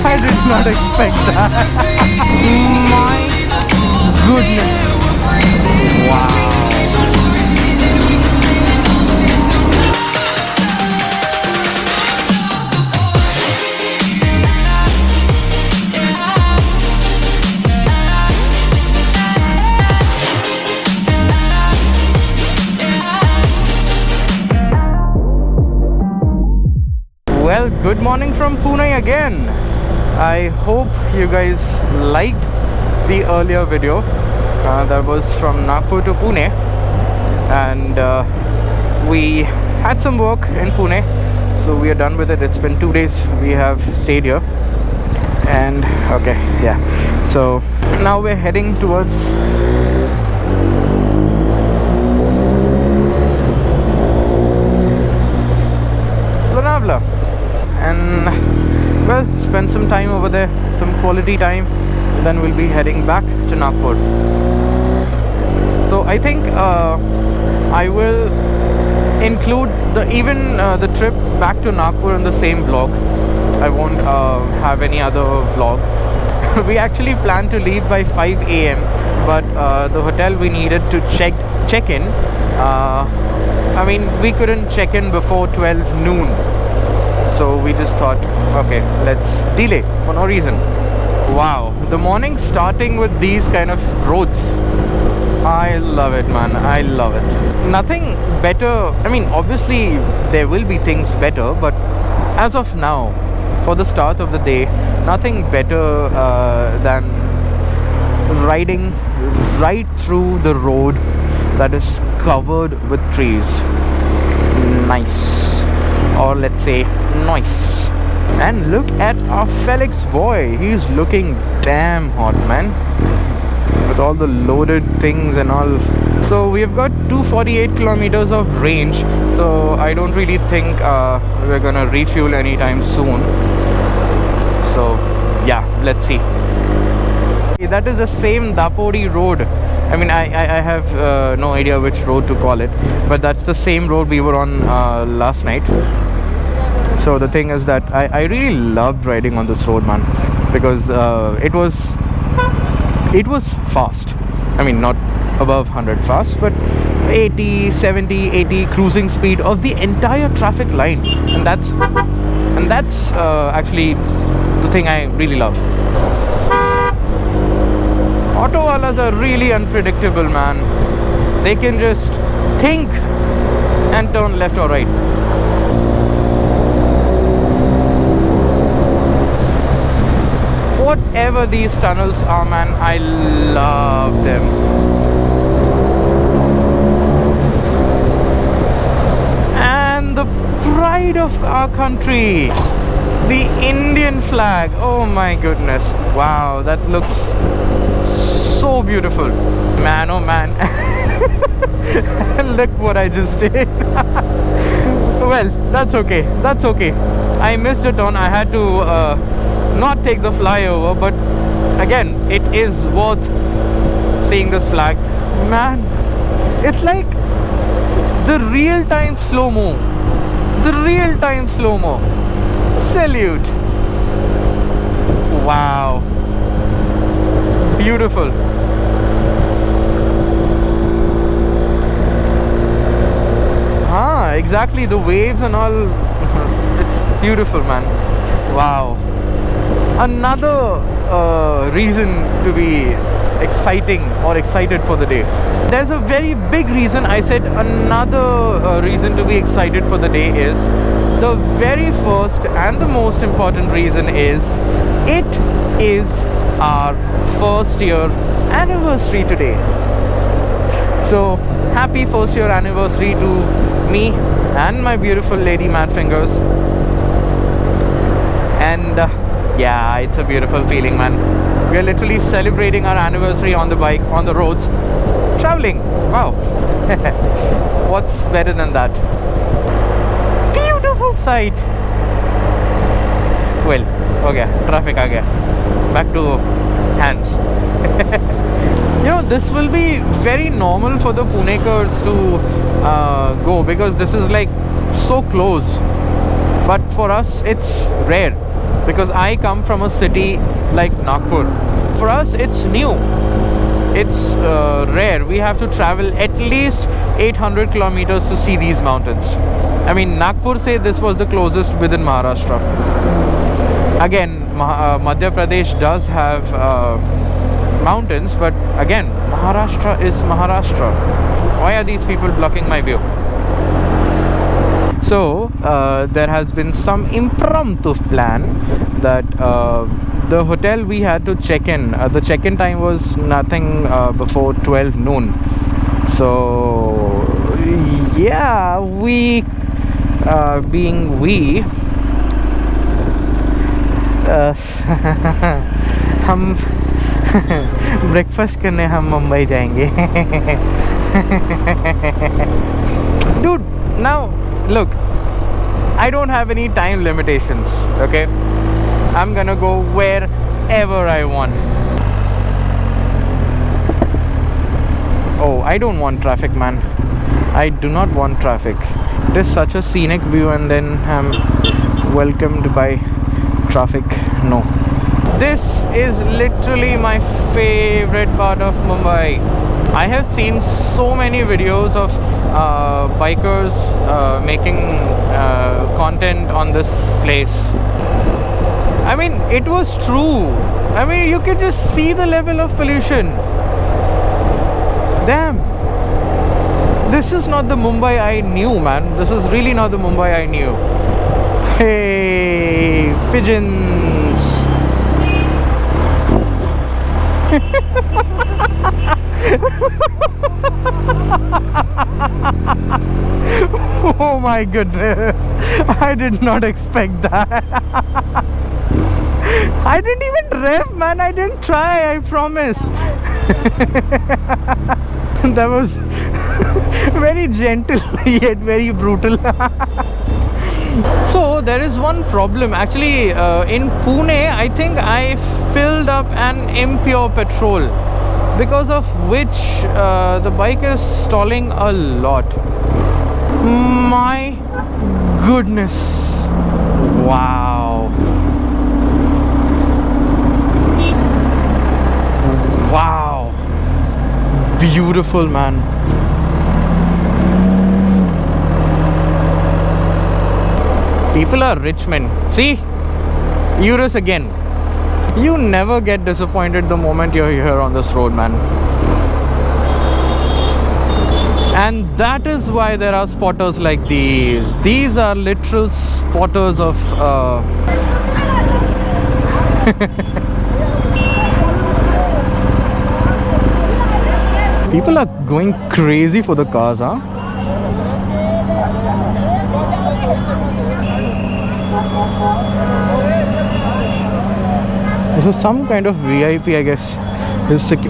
I did not expect that. My goodness. Wow. Well, good morning from Pune again. I hope you guys liked the earlier video that was from Nagpur to Pune, and we had some work in Pune, so we are done with it. It's been 2 days we have stayed here, and okay, yeah, so now we're heading towards Lonavala, and well, spend some time over there, some quality time, then we'll be heading back to Nagpur. So I think I will include the trip back to Nagpur in the same vlog. I won't have any other vlog. We actually planned to leave by 5 a.m. but the hotel we needed to check in, I mean, we couldn't check in before 12 noon. So we just thought, okay, let's delay for no reason. Wow, the morning starting with these kind of roads. I love it, man. I love it. Nothing better. I mean, obviously there will be things better, but as of now, for the start of the day, nothing better than riding right through the road that is covered with trees. Nice. Or let's say nice. And look at our Felix boy. He's looking damn hot, man, with all the loaded things and all. So we've got 248 kilometers of range, so I don't really think we're gonna refuel anytime soon. So yeah, let's see. That is the same Dapodi road. I mean, I have no idea which road to call it, but that's the same road we were on last night. So the thing is that I really loved riding on this road, man, because it was fast. I mean, not above 100 fast, but 80, 70, 80 cruising speed of the entire traffic line, and that's actually the thing I really love. Auto walas are really unpredictable, man. They can just think and turn left or right. Whatever these tunnels are, man, I love them. And the pride of our country, the Indian flag. Oh my goodness. Wow, that looks so beautiful. Man, oh man. Look what I just did. Well, that's okay. That's okay. I missed a turn. I had to not take the flyover, but again, it is worth seeing this flag. Man, it's like the real-time slow-mo. The real-time slow-mo. Salute. Wow. Beautiful. Exactly, the waves and all. It's beautiful, man. Wow. Another reason to be excited for the day. There's a very big reason. I said another reason to be excited for the day is the very first and the most important reason is it is our first year anniversary today. So happy first year anniversary to me and my beautiful lady Mad Fingers. And yeah, it's a beautiful feeling, man. We are literally celebrating our anniversary on the bike, on the roads, traveling. Wow. What's better than that? Beautiful sight. Well, okay, traffic aa gaya. Back to hands. You know, this will be very normal for the Punekars to go, because this is like so close. But for us, it's rare. because I come from a city like Nagpur. For us, it's new. It's rare. We have to travel at least 800 kilometers to see these mountains. I mean, Nagpur say this was the closest within Maharashtra. Again, Madhya Pradesh does have mountains, but again, Maharashtra is Maharashtra. Why are these people blocking my view? So there has been some impromptu plan that the hotel we had to check in, the check-in time was nothing before 12 noon. So yeah, we being we हम breakfast करने हम मुंबई जाएंगे. Dude, now look, I don't have any time limitations, okay? I'm gonna go wherever I want. Oh, I don't want traffic, man. I do not want traffic. It is such a scenic view and then I'm welcomed by traffic. No. This is literally my favorite part of Mumbai. I have seen so many videos of bikers making content on this place. I mean, it was true. I mean, you could just see the level of pollution. Damn. This is not the Mumbai I knew, man. This is really not the Mumbai I knew. Hey, pigeons. Oh my goodness, I did not expect that. I didn't even rev, man. I didn't try, I promise. That was very gentle yet very brutal. So there is one problem actually in Pune. I think I filled up an impure petrol, because of which the bike is stalling a lot. My goodness. Wow. Wow. Beautiful, man. People are rich men. See? Urus again. You never get disappointed the moment you're here on this road, man. And that is why there are spotters like these. These are literal spotters of people are going crazy for the cars, huh? This was some kind of VIP, I guess.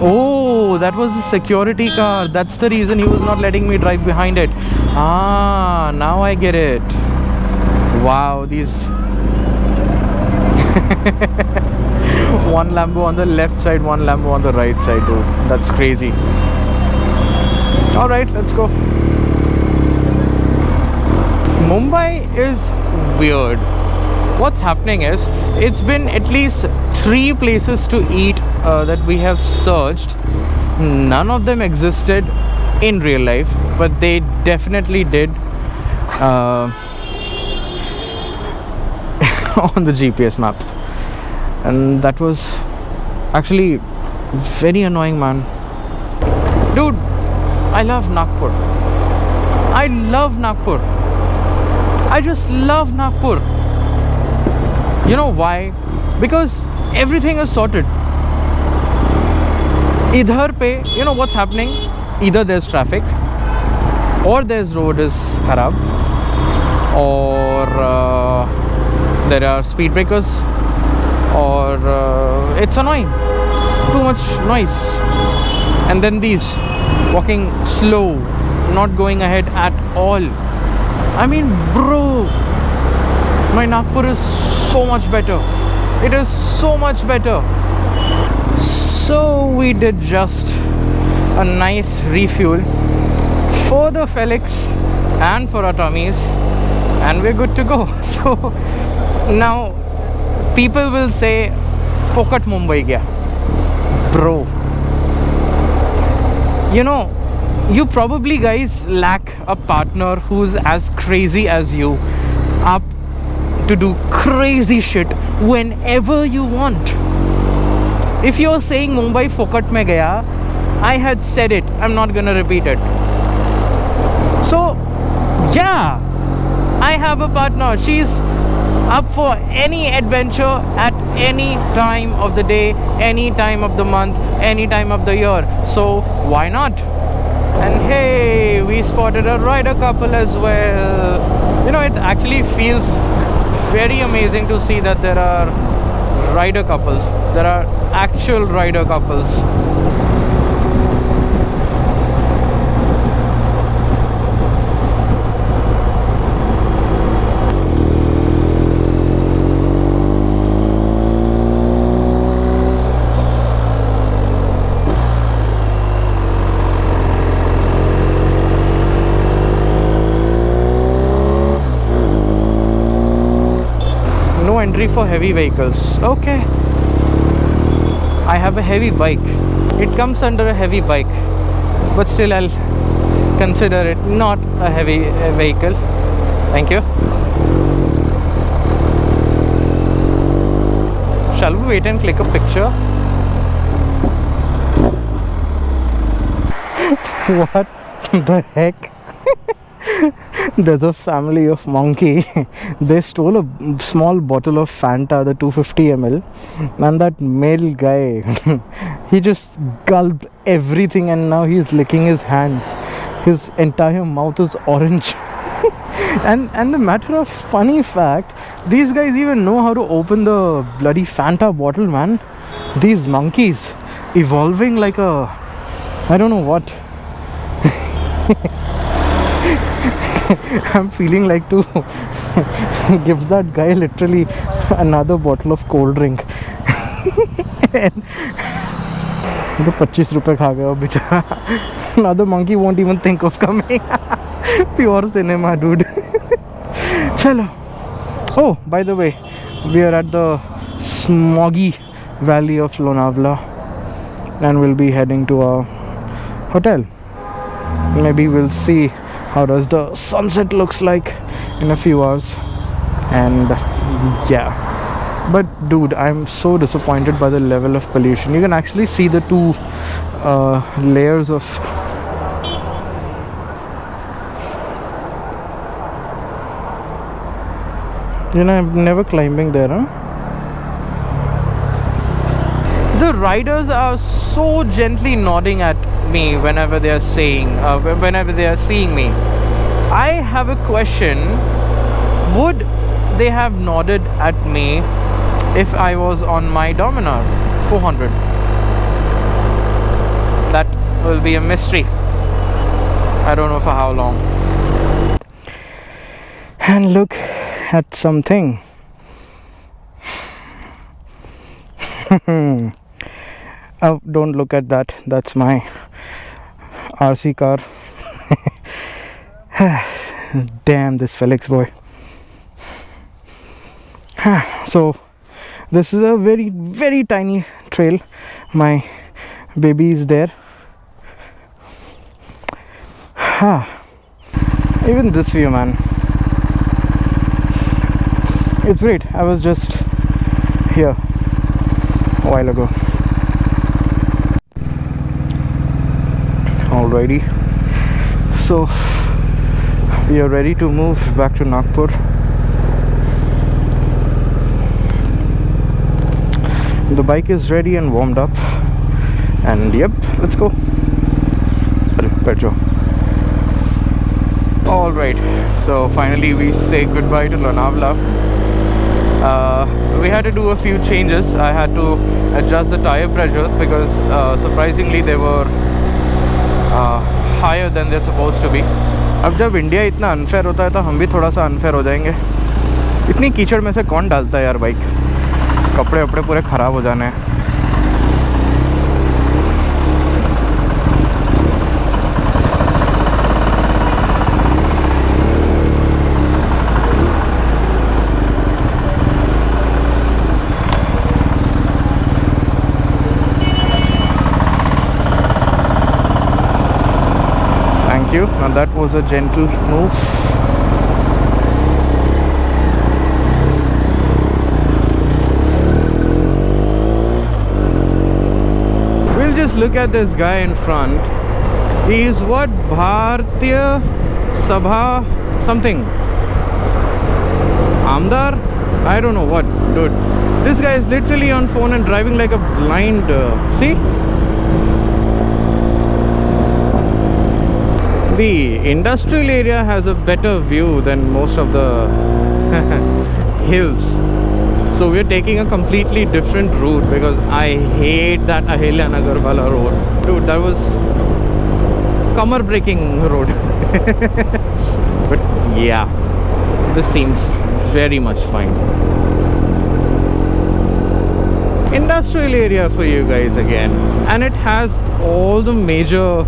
Oh, that was a security car. That's the reason he was not letting me drive behind it. Ah, now I get it. Wow, these one Lambo on the left side, one Lambo on the right side, dude. That's crazy. Alright, let's go. Mumbai is weird. What's happening is, it's been at least 3 places to eat that we have searched. None of them existed in real life, but they definitely did on the GPS map. And that was actually very annoying, man. Dude, I love Nagpur. I love Nagpur. I just love Nagpur. You know why? Because everything is sorted. Idhar pe, you know what's happening? Either there's traffic, or there's road is kharab, or there are speed breakers, or it's annoying. Too much noise. And then these walking slow, not going ahead at all. I mean, bro, my Nagpur is so much better. It is so much better. So we did just a nice refuel for the Felix and for our tummies, and we're good to go. So now people will say, Fokat Mumbai gaya. Bro, you know, you probably guys lack a partner who's as crazy as you, up to do crazy shit whenever you want. If you're saying Mumbai Fokat mein gaya, I had said it. I'm not gonna repeat it. So, yeah, I have a partner. She's up for any adventure at any time of the day, any time of the month, any time of the year. So, why not? And hey, we spotted a rider couple as well. You know, it actually feels very amazing to see that there are rider couples. There are actual rider couples. No entry for heavy vehicles. Okay. I have a heavy bike. It comes under a heavy bike, but still I'll consider it not a heavy vehicle. Thank you. Shall we wait and click a picture? What the heck? There's a family of monkey. They stole a small bottle of Fanta, the 250 ml, and that male guy, he just gulped everything and now he's licking his hands. His entire mouth is orange. and the matter of funny fact, these guys even know how to open the bloody Fanta bottle, man. These monkeys evolving like a, I don't know what. I'm feeling like to give that guy literally another bottle of cold drink. तो 25 रुपए खा गया बेचारा. Another monkey won't even think of coming. Pure cinema, dude. Chalo. Oh, by the way, we are at the smoggy valley of Lonavala and we'll be heading to a hotel. Maybe we'll see how does the sunset looks like in a few hours. And yeah, but dude, I'm so disappointed by the level of pollution. You can actually see the two layers of I'm never climbing there, huh? The riders are so gently nodding at me whenever they are whenever they are seeing me. I have a question. Would they have nodded at me if I was on my Dominar 400? That will be a mystery. I don't know for how long. And look at something. Oh, don't look at that. That's my RC car. Damn this Felix boy. So this is a very, very tiny trail. My baby is there. Even this view, man, it's great. I was just here a while ago. Alrighty, so we are ready to move back to Nagpur. The bike is ready and warmed up, and yep, let's go. Alright, so finally we say goodbye to Lonavala. We had to do a few changes. I had to adjust the tire pressures because surprisingly they were higher than they're supposed to be. अब जब India इतना unfair होता है तो हम भी थोड़ा सा अनफेयर हो जाएंगे. इतनी कीचड़ में से कौन डालता है यार बाइक? कपड़े वपड़े पूरे ख़राब हो जाने हैं. And that was a gentle move. We'll just look at this guy in front. He is what? Bharatiya Sabha something. Amdar? I don't know what, dude. This guy is literally on phone and driving like a blind. See? The industrial area has a better view than most of the hills. So we're taking a completely different route because I hate that Ahilyanagar wala road. Dude, that was kamar breaking road. But yeah, this seems very much fine. Industrial area for you guys again, and it has all the major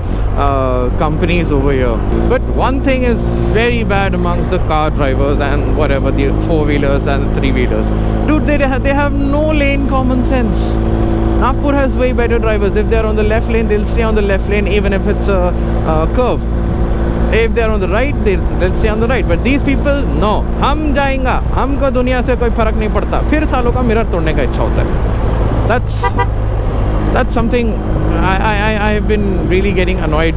companies over here. But one thing is very bad amongst the car drivers and whatever, the four-wheelers and three-wheelers. Dude, they have no lane common sense. Nagpur has way better drivers. If they're on the left lane, they'll stay on the left lane even if it's a curve. If they're on the right, they'll stay on the right. But these people, no. हम जाएंगा, हमको दुनिया से कोई फर्क नहीं पड़ता. फिर सालों का मिरर तोड़ने का इच्छा होता है. That's something I have been really getting annoyed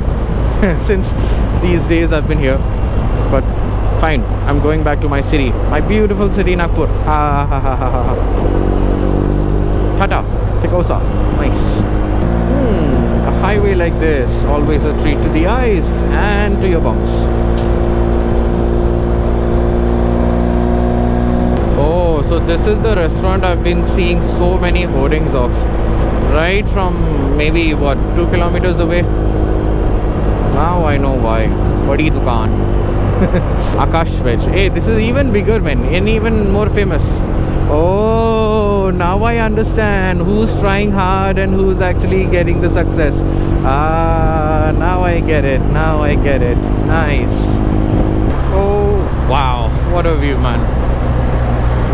since these days I've been here. But fine, I'm going back to my city, my beautiful city, Nagpur. Ha ha ha ha ha. Tata, Tekosa, nice. A highway like this, always a treat to the eyes and to your bums. Oh, so this is the restaurant I've been seeing so many hoardings of. Right from maybe, what, 2 kilometers away? Now I know why. Badi Dukaan. Akash Veg. Hey, this is even bigger, man, and even more famous. Oh, now I understand who's trying hard and who's actually getting the success. Ah, now I get it. Now I get it. Nice. Oh, wow. What a view, man.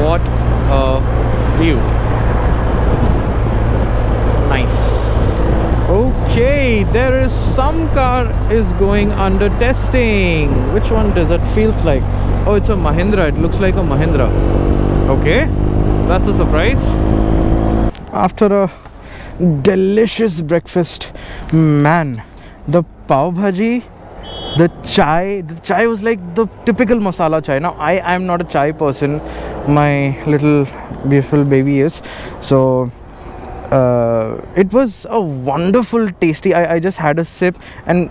What a view. Nice. Okay, there is some car is going under testing. Which one does it feels like? Oh, it's a Mahindra. It looks like a Mahindra. Okay, that's a surprise. After a delicious breakfast, man, the pav bhaji, the chai was like the typical masala chai. Now I am not a chai person. My little beautiful baby is. So it was a wonderful tasty. I just had a sip, and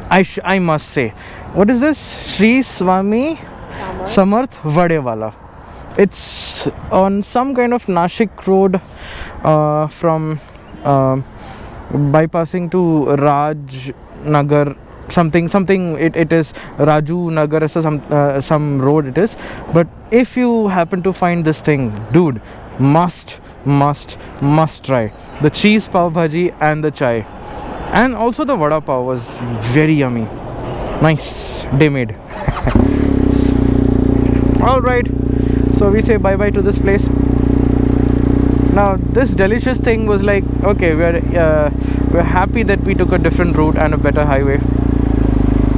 I must say, what is this? Sri Swami Samarth Vadewala. It's on some kind of Nashik road from bypassing to Rajnagar, something it is Raju Nagar, some road it is. But if you happen to find this thing, dude, must try the cheese pav bhaji and the chai, and also the vada pav was very yummy. Nice, day made. All right, so we say bye bye to this place. Now this delicious thing was like, okay, we're happy that we took a different route and a better highway.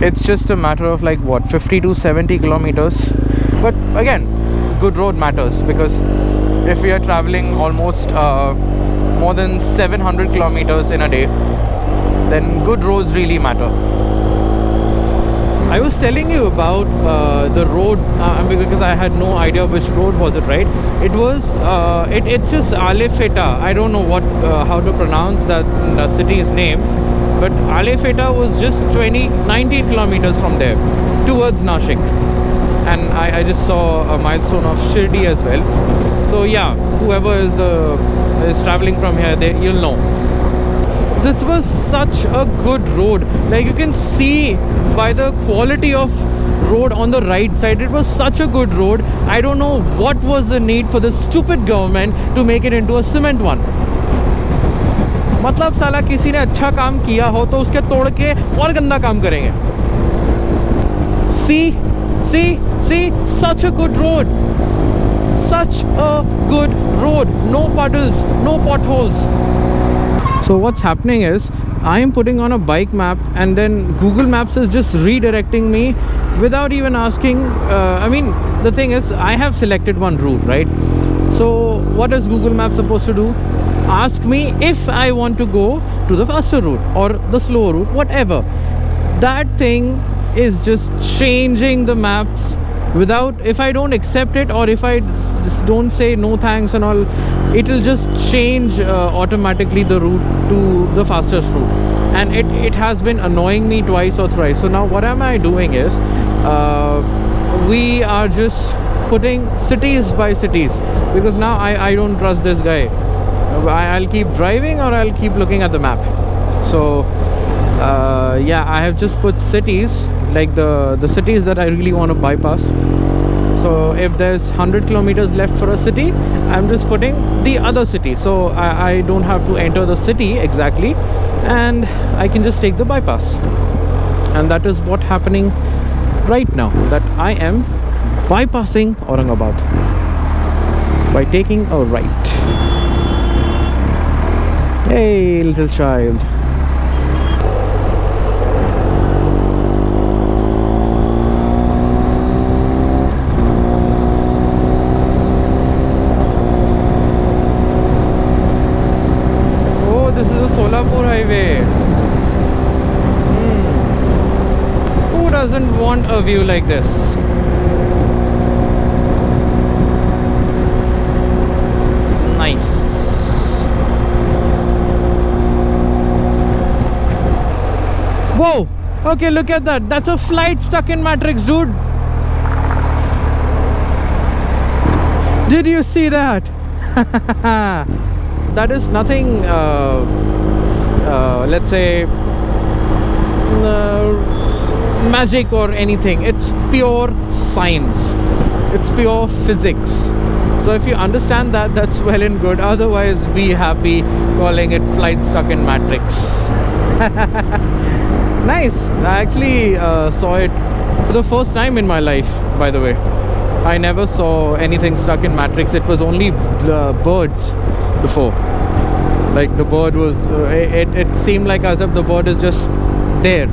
It's just a matter of like what, 50 to 70 kilometers. But again, good road matters, because if we are traveling almost more than 700 kilometers in a day, then good roads really matter. I was telling you about the road because I had no idea which road was it, right? It was it's just Alefeta. I don't know what how to pronounce that city's name, but Alefeta was just 19 kilometers from there towards Nashik, and I just saw a milestone of Shirdi as well. So yeah, whoever is traveling from here, you'll know. This was such a good road. Like, you can see by the quality of road on the right side, it was such a good road. I don't know what was the need for the stupid government to make it into a cement one. मतलब साला किसी ने अच्छा काम किया हो तो उसके तोड़ के और गंदा काम करेंगे. See, such a good road. Such a good road. No puddles, no potholes. So what's happening is I am putting on a bike map and then Google Maps is just redirecting me without even asking. I mean, the thing is, I have selected one route, right? So what is Google Maps supposed to do? Ask me if I want to go to the faster route or the slower route, whatever. That thing is just changing the maps without, if I don't accept it or if I just don't say no thanks and all, it will just change automatically the route to the fastest route. And it has been annoying me twice or thrice. So now what am I doing is, we are just putting cities by cities, because now I don't trust this guy. I'll keep driving or I'll keep looking at the map. So yeah, I have just put cities, like the cities that I really want to bypass. So if there's 100 kilometers left for a city, I'm just putting the other city, so I don't have to enter the city exactly, and I can just take the bypass. And that is what's happening right now, that I am bypassing Aurangabad by taking a right. Hey, little child. Oh, this is the Solapur highway. Who doesn't want a view like this? Nice. Whoa! Okay, look at that. That's a flight stuck in Matrix, dude. Did you see that? That is nothing, let's say, magic or anything. It's pure science. It's pure physics. So if you understand that, that's well and good. Otherwise, be happy calling it flight stuck in Matrix. Nice. I actually saw it for the first time in my life, by the way. I never saw anything stuck in Matrix. It was only birds before. Like the bird was, it seemed like as if the bird is just there.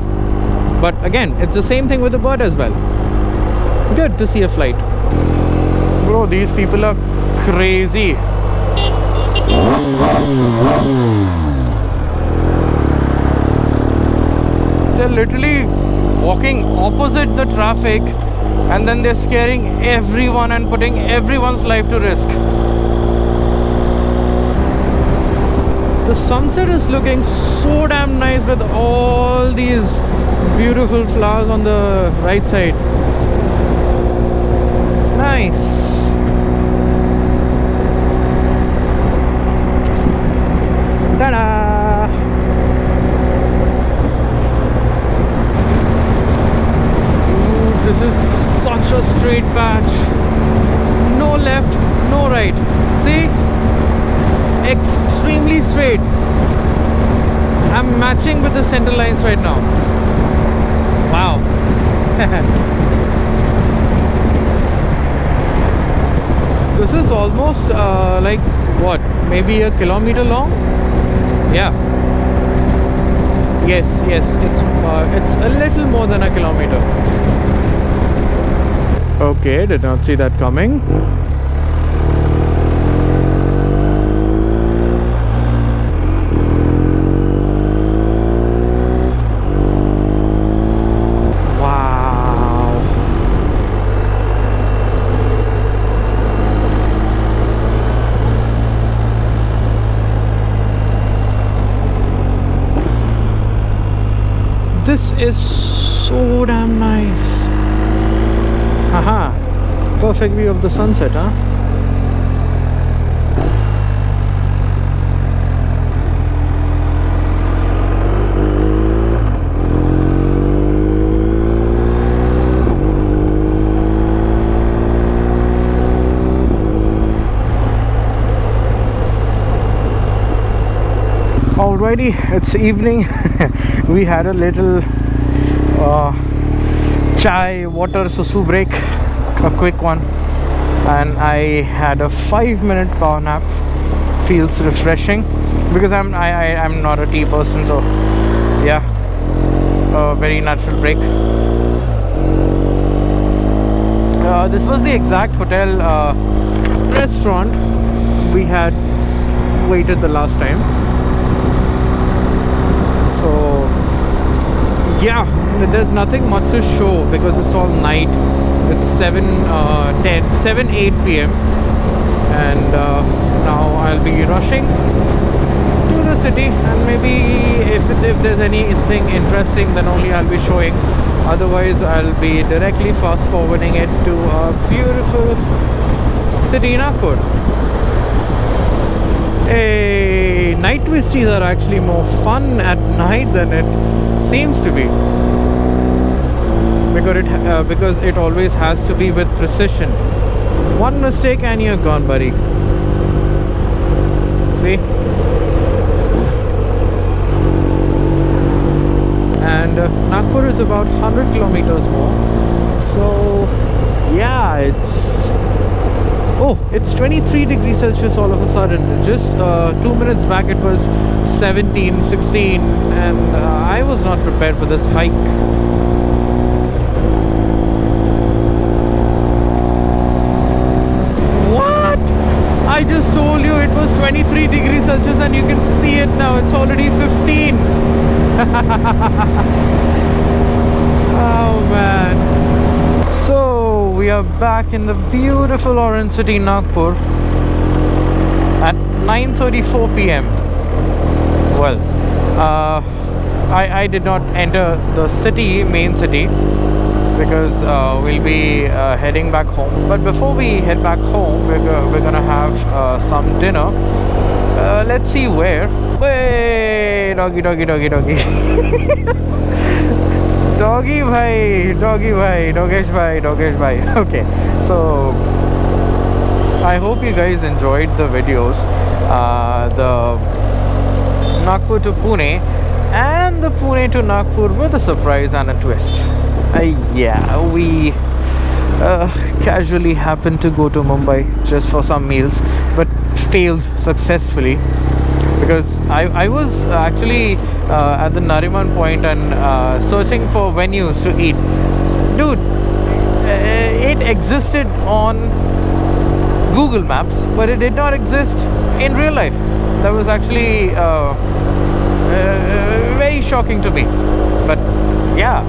But again, it's the same thing with the bird as well. Good to see a flight. Bro, these people are crazy. They're literally walking opposite the traffic, and then they're scaring everyone and putting everyone's life to risk. The sunset is looking so damn nice with all these beautiful flowers on the right side. Nice. Ta-da! Ooh, this is such a straight patch. No left, no right. See? Extremely straight. I'm matching with the center lines right now. Wow. This is almost like what? Maybe a kilometer long? Yeah. Yes, it's a little more than a kilometer. Okay, did not see that coming. This is so damn nice. Haha, perfect view of the sunset, huh? Alrighty, it's evening. We had a little chai, water, susu break, a quick one, and I had a 5-minute power nap. Feels refreshing because I'm not a tea person, so yeah, a very natural break. This was the exact hotel restaurant we had waited the last time. So yeah, there's nothing much to show because it's all night. It's 7 8 p.m. and now I'll be rushing to the city, and maybe if there's anything interesting then only I'll be showing. Otherwise I'll be directly fast forwarding it to a beautiful city, Nagpur. Hey, night twisties are actually more fun at night than it seems to be, because it always has to be with precision. One mistake and you're gone, buddy. See? And Nagpur is about 100 kilometers more. So yeah, it's 23 degrees Celsius all of a sudden. Just 2 minutes back it was 17, 16, and I was not prepared for this hike. What? I just told you it was 23 degrees Celsius and you can see it now. It's already 15. Oh man. So we are back in the beautiful orange city Nagpur at 9:34 p.m. Well, I did not enter the main city, because we'll be heading back home. But before we head back home, we're gonna have some dinner. Let's see where. Wait, doggy. Doggy bhai, Dogesh bhai. Okay, so I hope you guys enjoyed the videos. The Nagpur to Pune and the Pune to Nagpur with a surprise and a twist. Yeah, we casually happened to go to Mumbai just for some meals, but failed successfully, because I was actually at the Nariman point and searching for venues to eat. Dude, it existed on Google Maps, but it did not exist in real life. That was actually very shocking to me. But yeah.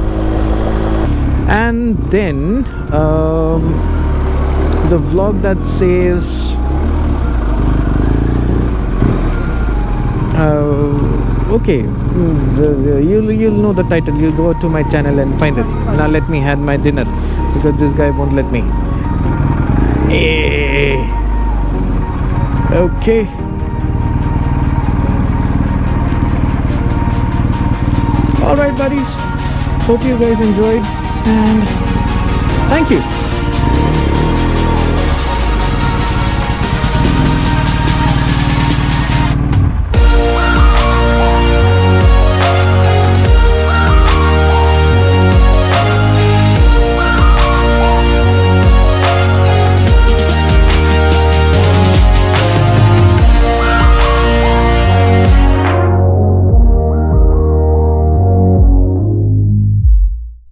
And then the vlog that says okay, you'll know the title. You'll go to my channel and find it. Now let me have my dinner, because this guy won't let me. Okay. Alright buddies, hope you guys enjoyed, and thank you.